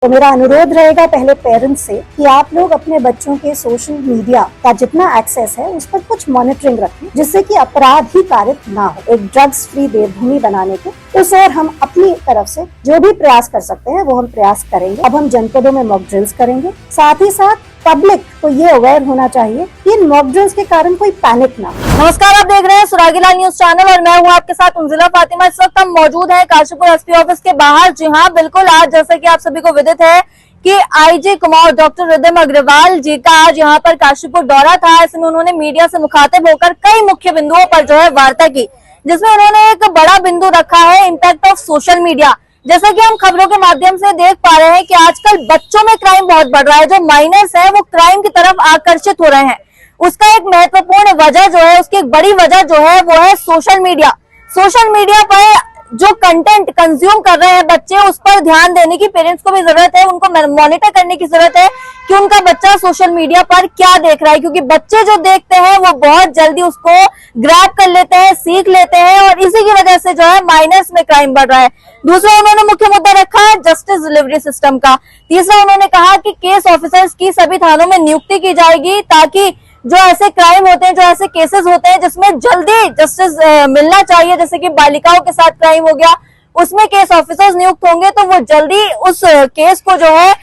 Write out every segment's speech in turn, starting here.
तो मेरा अनुरोध रहेगा पहले पेरेंट्स से कि आप लोग अपने बच्चों के सोशल मीडिया का जितना एक्सेस है उस पर कुछ मॉनिटरिंग रखें, जिससे कि अपराध ही कारित ना हो। एक ड्रग्स फ्री देवभूमि बनाने के उस और हम अपनी तरफ से जो भी प्रयास कर सकते हैं वो हम प्रयास करेंगे। अब हम जनपदों में मॉक ड्रिल्स करेंगे, साथ ही साथ पब्लिक को ये अवेयर होना चाहिए कि इन मॉक ड्रिल्स के कारण कोई पैनिक ना। नमस्कार, आप देख रहे हैं सुरागीलाल न्यूज चैनल और मैं हूं आपके साथ उंजिला फातिमा। इस वक्त हम मौजूद हैं काशीपुर एसपी ऑफिस के बाहर। जी हां, बिल्कुल, आज जैसे कि आप सभी को विदित है कि आईजी कुमार डॉक्टर रिद्धिम अग्रवाल जी का आज यहाँ पर काशीपुर दौरा था। इसमें उन्होंने मीडिया से मुखातिब होकर कई मुख्य बिंदुओं पर जो है वार्ता की, जिसमें उन्होंने एक बड़ा बिंदु रखा है इम्पैक्ट ऑफ सोशल मीडिया। जैसा कि हम खबरों के माध्यम से देख पा रहे हैं कि आजकल बच्चों में क्राइम बहुत बढ़ रहा है। जो माइनर्स हैं वो क्राइम की तरफ आकर्षित हो रहे हैं। उसका एक महत्वपूर्ण वजह जो है, उसकी एक बड़ी वजह जो है वो है सोशल मीडिया। सोशल मीडिया पर जो कंटेंट कंज्यूम कर रहे हैं बच्चे, उस पर ध्यान देने की पेरेंट्स को भी जरूरत है। उनको मॉनिटर करने की जरूरत है कि उनका बच्चा सोशल मीडिया पर क्या देख रहा है, क्योंकि बच्चे जो देखते हैं वो बहुत जल्दी उसको ग्रैब कर लेते हैं, सीख लेते हैं, और इसी की वजह से जो है माइनर्स में क्राइम बढ़ रहा है। दूसरा उन्होंने मुख्य मुद्दा रखा है जस्टिस डिलीवरी सिस्टम का। तीसरा उन्होंने कहा कि केस ऑफिसर्स की सभी थानों में नियुक्ति की जाएगी, ताकि जो ऐसे क्राइम होते हैं, जो ऐसे केसेस होते हैं जिसमें जल्दी जस्टिस मिलना चाहिए, जैसे कि बालिकाओं के साथ क्राइम हो गया, उसमें केस ऑफिसर्स नियुक्त होंगे तो वो जल्दी उस केस को जो है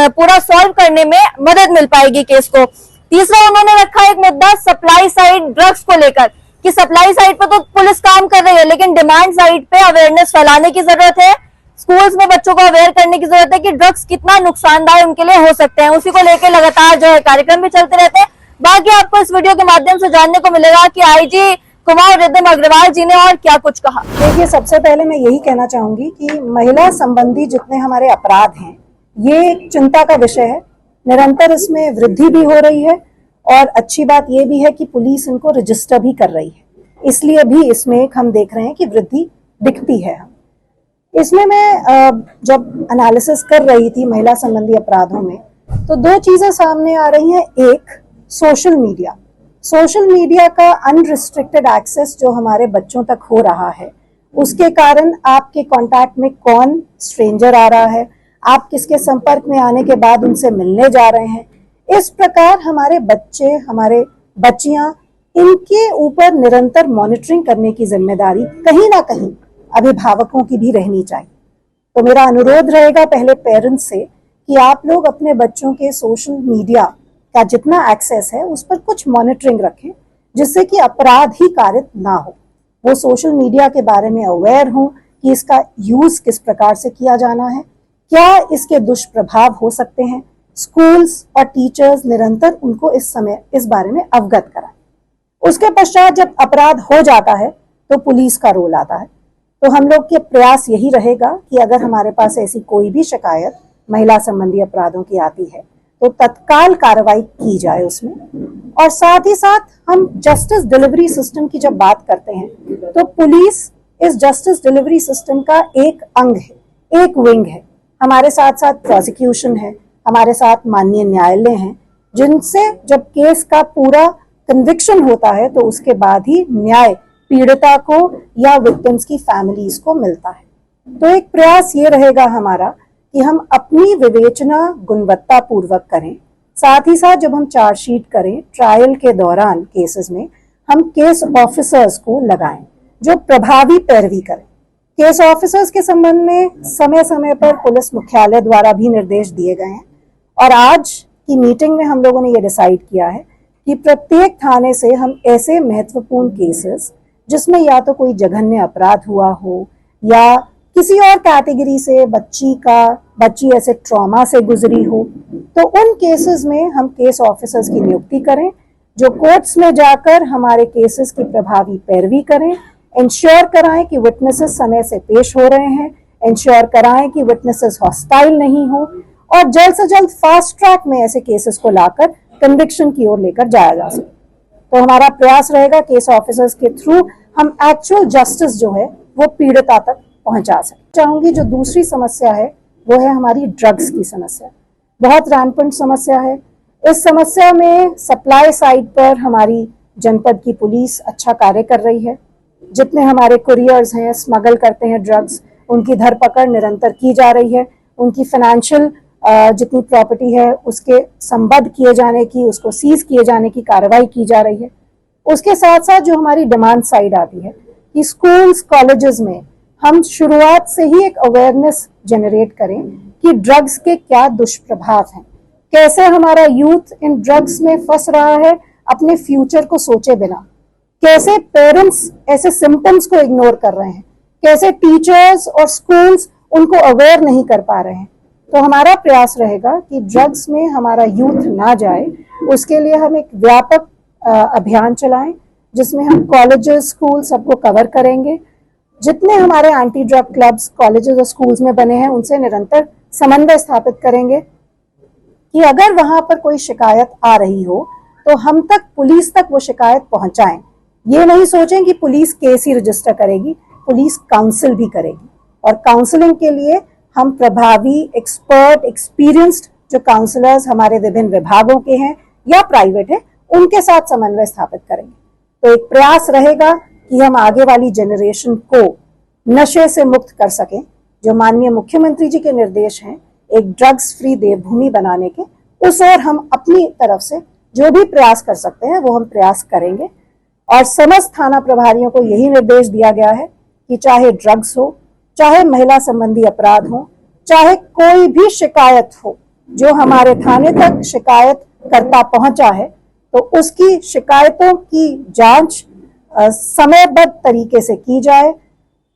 पूरा सॉल्व करने में मदद मिल पाएगी केस को। तीसरा उन्होंने रखा एक मुद्दा सप्लाई साइड ड्रग्स को लेकर, कि सप्लाई साइड पर तो पुलिस काम कर रही है, लेकिन डिमांड साइड पे अवेयरनेस फैलाने की जरूरत है। स्कूल्स में बच्चों को अवेयर करने की जरूरत है कि ड्रग्स कितना नुकसानदायक उनके लिए हो सकते हैं। उसी को लेकर लगातार जो है कार्यक्रम भी चलते रहते हैं। बाकी आपको इस वीडियो के माध्यम से जानने को मिलेगा कि आईजी कुमार रिद्धिम अग्रवाल जी ने और क्या कुछ कहा। देखिए, सबसे पहले मैं यही कहना चाहूंगी कि महिला संबंधी जितने हमारे अपराध हैं ये एक चिंता का विषय है। निरंतर इसमें वृद्धि भी हो रही है, और अच्छी बात ये भी है कि पुलिस इनको रजिस्टर भी कर रही है, इसलिए भी इसमें एक हम देख रहे हैं कि वृद्धि दिखती है। इसमें मैं जब एनालिसिस कर रही थी महिला संबंधी अपराधों में, तो दो चीजें सामने आ रही हैं। एक, सोशल मीडिया का अनरिस्ट्रिक्टेड एक्सेस जो हमारे बच्चों तक हो रहा है, उसके कारण आपके कांटेक्ट में कौन स्ट्रेंजर आ रहा है, आप किसके संपर्क में आने के बाद उनसे मिलने जा रहे हैं, इस प्रकार हमारे बच्चे, हमारे बच्चियां, इनके ऊपर निरंतर मॉनिटरिंग करने की जिम्मेदारी कहीं ना कहीं अभिभावकों की भी रहनी चाहिए। तो मेरा अनुरोध रहेगा पहले पेरेंट्स से कि आप लोग अपने बच्चों के सोशल मीडिया का जितना एक्सेस है उस पर कुछ मॉनिटरिंग रखें, जिससे कि अपराध ही कारित ना हो। वो सोशल मीडिया के बारे में अवेयर हों कि इसका यूज किस प्रकार से किया जाना है, क्या इसके दुष्प्रभाव हो सकते हैं। स्कूल्स और टीचर्स निरंतर उनको इस समय इस बारे में अवगत कराएं। उसके पश्चात जब अपराध हो जाता है तो पुलिस का रोल आता है। तो हम लोग के प्रयास यही रहेगा कि अगर हमारे पास ऐसी कोई भी शिकायत महिला संबंधी अपराधों की आती है तो तत्काल कार्रवाई की जाए उसमें। और साथ ही साथ हम जस्टिस डिलीवरी सिस्टम की जब बात करते हैं तो पुलिस इस जस्टिस डिलीवरी सिस्टम का एक अंग है, एक विंग है। हमारे साथ साथ प्रोसिक्यूशन है, हमारे साथ माननीय न्यायालय हैं, जिनसे जब केस का पूरा कन्विक्शन होता है तो उसके बाद ही न्याय पीड़िता को या विक्टिम्स की फैमिलीज को मिलता है। तो एक प्रयास ये रहेगा हमारा कि हम अपनी विवेचना गुणवत्ता पूर्वक करें। साथ ही साथ जब हम चार्जशीट करें, ट्रायल के दौरान केसेस में हम केस ऑफिसर्स को लगाएं जो प्रभावी पैरवी करें। केस ऑफिसर्स के संबंध में समय समय पर पुलिस मुख्यालय द्वारा भी निर्देश दिए गए हैं, और आज की मीटिंग में हम लोगों ने ये डिसाइड किया है कि प्रत्येक थाने से हम ऐसे महत्वपूर्ण केसेस जिसमें या तो कोई जघन्य अपराध हुआ हो या किसी और कैटेगरी से बच्ची ऐसे ट्रॉमा से गुजरी हो, तो उन केसेस में हम केस ऑफिसर्स की नियुक्ति करें जो कोर्ट्स में जाकर हमारे केसेस की प्रभावी पैरवी करें, इंश्योर कराएं कि विटनेसेस समय से पेश हो रहे हैं, इंश्योर कराएं कि विटनेसेस हॉस्टाइल नहीं हो, और जल्द से जल्द फास्ट ट्रैक में ऐसे केसेस को लाकर कन्विक्शन की ओर लेकर जाया जा सके। तो हमारा प्रयास रहेगा केस ऑफिसर्स के थ्रू हम एक्चुअल जस्टिस जो है वो पीड़िता तक पहुंचा सके। चाहूंगी जो दूसरी समस्या है वो है हमारी ड्रग्स की समस्या। बहुत रैंपेंट समस्या है। इस समस्या में सप्लाई साइड पर हमारी जनपद की पुलिस अच्छा कार्य कर रही है। जितने हमारे कुरियर्स हैं, स्मगल करते हैं ड्रग्स, उनकी धरपकड़ निरंतर की जा रही है। उनकी फाइनेंशियल जितनी प्रॉपर्टी है उसके संबद्ध किए जाने की, उसको सीज किए जाने की कार्रवाई की जा रही है। उसके साथ साथ जो हमारी डिमांड साइड आती है कि स्कूल्स कॉलेजेस में हम शुरुआत से ही एक अवेयरनेस जनरेट करें कि ड्रग्स के क्या दुष्प्रभाव हैं, कैसे हमारा यूथ इन ड्रग्स में फंस रहा है अपने फ्यूचर को सोचे बिना, कैसे पेरेंट्स ऐसे सिम्टम्स को इग्नोर कर रहे हैं, कैसे टीचर्स और स्कूल्स उनको अवेयर नहीं कर पा रहे हैं। तो हमारा प्रयास रहेगा कि ड्रग्स में हमारा यूथ ना जाए, उसके लिए हम एक व्यापक अभियान चलाएं जिसमें हम कॉलेजेस स्कूल सबको कवर करेंगे। जितने हमारे एंटी ड्रग क्लब्स कॉलेजेस और स्कूल्स में बने हैं उनसे निरंतर समन्वय स्थापित करेंगे कि अगर वहां पर कोई शिकायत आ रही हो तो हम तक, पुलिस तक वो शिकायत पहुंचाएं। ये नहीं सोचें कि पुलिस केस ही रजिस्टर करेगी, पुलिस काउंसिल भी करेगी और काउंसलिंग के लिए हम प्रभावी एक्सपर्ट एक्सपीरियंस्ड जो काउंसलर्स हमारे विभिन्न विभागों के हैं या प्राइवेट है उनके साथ समन्वय स्थापित करेंगे। तो एक प्रयास रहेगा कि हम आगे वाली जनरेशन को नशे से मुक्त कर सकें, जो माननीय मुख्यमंत्री जी के निर्देश हैं एक ड्रग्स फ्री देवभूमि बनाने के, उस ओर हम अपनी तरफ से जो भी प्रयास कर सकते हैं वो हम प्रयास करेंगे। और समस्त थाना प्रभारियों को यही निर्देश दिया गया है कि चाहे ड्रग्स हो, चाहे महिला संबंधी अपराध हो, चाहे कोई भी शिकायत हो जो हमारे थाने तक शिकायत करता पहुंचा है, तो उसकी शिकायतों की जांच समयबद्ध तरीके से की जाए।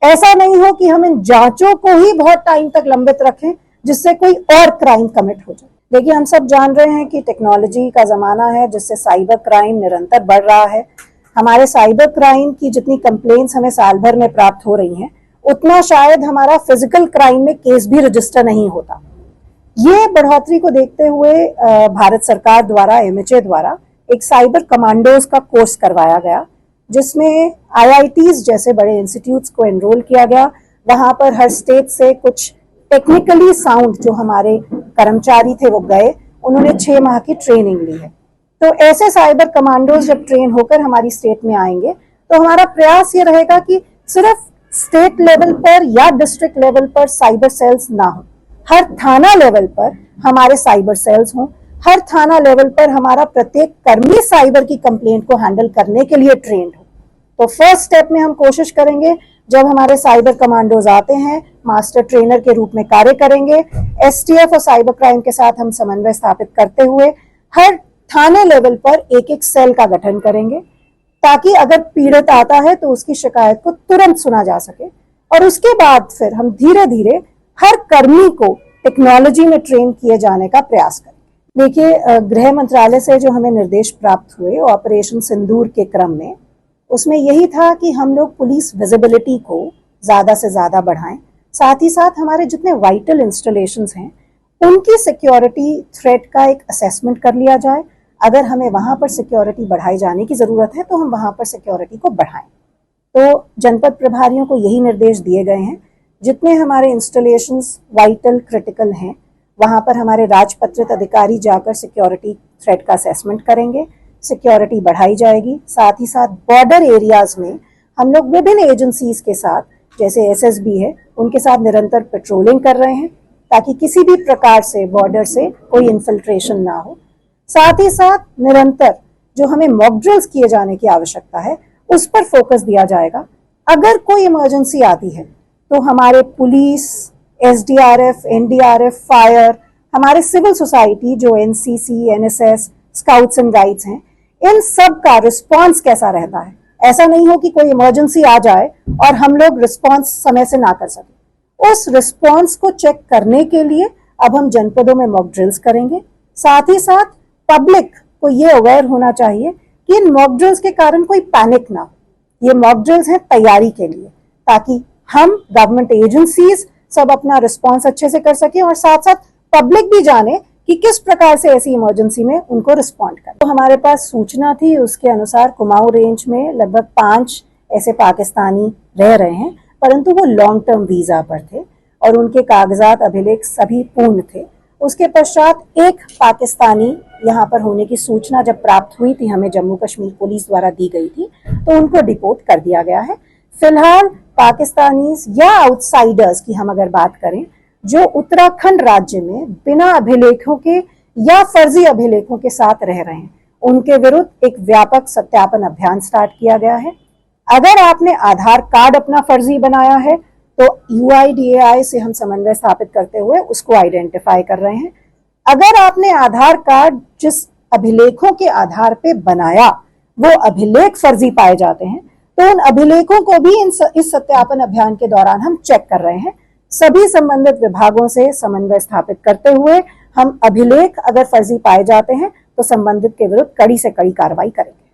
ऐसा नहीं हो कि हम इन जांचों को ही बहुत टाइम तक लंबित रखें जिससे कोई और क्राइम कमिट हो जाए। देखिए, हम सब जान रहे हैं कि टेक्नोलॉजी का जमाना है जिससे साइबर क्राइम निरंतर बढ़ रहा है। हमारे साइबर क्राइम की जितनी कंप्लेंट्स हमें साल भर में प्राप्त हो रही हैं, उतना शायद हमारा फिजिकल क्राइम में केस भी रजिस्टर नहीं होता। ये बढ़ोतरी को देखते हुए भारत सरकार द्वारा, एमएचए द्वारा एक साइबर कमांडोज का कोर्स करवाया गया, जिसमें आईआईटीज जैसे बड़े इंस्टीट्यूट्स को एनरोल किया गया। वहां पर हर स्टेट से कुछ टेक्निकली साउंड जो हमारे कर्मचारी थे वो गए, उन्होंने 6 माह की ट्रेनिंग ली है। तो ऐसे साइबर कमांडोज जब ट्रेन होकर हमारी स्टेट में आएंगे तो हमारा प्रयास ये रहेगा कि सिर्फ स्टेट लेवल पर या डिस्ट्रिक्ट लेवल पर साइबर सेल्स ना हो, हर थाना लेवल पर हमारे साइबर सेल्स हों, हर थाना लेवल पर हमारा प्रत्येक कर्मी साइबर की कंप्लेंट को हैंडल करने के लिए ट्रेंड हो। तो फर्स्ट स्टेप में हम कोशिश करेंगे, जब हमारे साइबर कमांडोज आते हैं मास्टर ट्रेनर के रूप में कार्य करेंगे। एसटीएफ और साइबर क्राइम के साथ हम समन्वय स्थापित करते हुए हर थाने लेवल पर एक एक सेल का गठन करेंगे, ताकि अगर पीड़ित आता है तो उसकी शिकायत को तुरंत सुना जा सके। और उसके बाद फिर हम धीरे धीरे हर कर्मी को टेक्नोलॉजी में ट्रेन किए जाने का प्रयास करें। देखिए, गृह मंत्रालय से जो हमें निर्देश प्राप्त हुए ऑपरेशन सिंदूर के क्रम में, उसमें यही था कि हम लोग पुलिस विजिबिलिटी को ज्यादा से ज्यादा बढ़ाएं, साथ ही साथ हमारे जितने वाइटल इंस्टॉलेशंस हैं उनकी सिक्योरिटी थ्रेट का एक असेसमेंट कर लिया जाए। अगर हमें वहां पर सिक्योरिटी बढ़ाई जाने की जरूरत है तो हम वहां पर सिक्योरिटी को बढ़ाएं। तो जनपद प्रभारियों को यही निर्देश दिए गए हैं, जितने हमारे इंस्टॉलेशंस वाइटल क्रिटिकल हैं वहां पर हमारे राजपत्रित अधिकारी जाकर सिक्योरिटी थ्रेट का असेसमेंट करेंगे, सिक्योरिटी बढ़ाई जाएगी। साथ ही साथ बॉर्डर एरियाज में हम लोग विभिन्न एजेंसीज के साथ, जैसे एसएसबी है, उनके साथ निरंतर पेट्रोलिंग कर रहे हैं ताकि किसी भी प्रकार से बॉर्डर से कोई इन्फिल्ट्रेशन ना हो। साथ ही साथ निरंतर जो हमें मॉक ड्रिल्स किए जाने की आवश्यकता है उस पर फोकस दिया जाएगा। अगर कोई इमरजेंसी आती है तो हमारे पुलिस, एसडीआरएफ, एनडीआरएफ, फायर, हमारे सिविल सोसाइटी जो NCC, NSS, scouts and guides हैं, इन सब का रिस्पॉन्स कैसा रहता है। ऐसा नहीं हो कि कोई इमरजेंसी आ जाए और हम लोग रिस्पॉन्स समय से ना कर सके। उस रिस्पॉन्स को चेक करने के लिए अब हम जनपदों में मॉक ड्रिल्स करेंगे। साथ ही साथ पब्लिक को ये अवेयर होना चाहिए कि इन मॉक ड्रिल्स के कारण कोई पैनिक ना हो। ये मॉक ड्रिल्स हैं तैयारी के लिए, ताकि हम गवर्नमेंट एजेंसीज सब अपना रिस्पॉन्स अच्छे से कर सकें और साथ साथ पब्लिक भी जाने कि किस प्रकार से ऐसी इमरजेंसी में उनको रिस्पॉन्ड करें। तो हमारे पास सूचना थी, उसके अनुसार कुमाऊं रेंज में लगभग 5 ऐसे पाकिस्तानी रह रहे हैं, परंतु वो लॉन्ग टर्म वीजा पर थे और उनके कागजात अभिलेख सभी पूर्ण थे। उसके पश्चात एक पाकिस्तानी यहाँ पर होने की सूचना जब प्राप्त हुई थी, हमें जम्मू कश्मीर पुलिस द्वारा दी गई थी, तो उनको डिपोर्ट कर दिया गया है। फिलहाल पाकिस्तानीज या आउटसाइडर्स की हम अगर बात करें जो उत्तराखंड राज्य में बिना अभिलेखों के या फर्जी अभिलेखों के साथ रह रहे हैं, उनके विरुद्ध एक व्यापक सत्यापन अभियान स्टार्ट किया गया है। अगर आपने आधार कार्ड अपना फर्जी बनाया है तो UIDAI से हम समन्वय स्थापित करते हुए उसको आइडेंटिफाई कर रहे हैं। अगर आपने आधार कार्ड जिस अभिलेखों के आधार पे बनाया वो अभिलेख फर्जी पाए जाते हैं तो उन अभिलेखों को भी इस सत्यापन अभियान के दौरान हम चेक कर रहे हैं। सभी संबंधित विभागों से समन्वय स्थापित करते हुए हम अभिलेख अगर फर्जी पाए जाते हैं तो संबंधित के विरुद्ध कड़ी से कड़ी कार्रवाई करेंगे।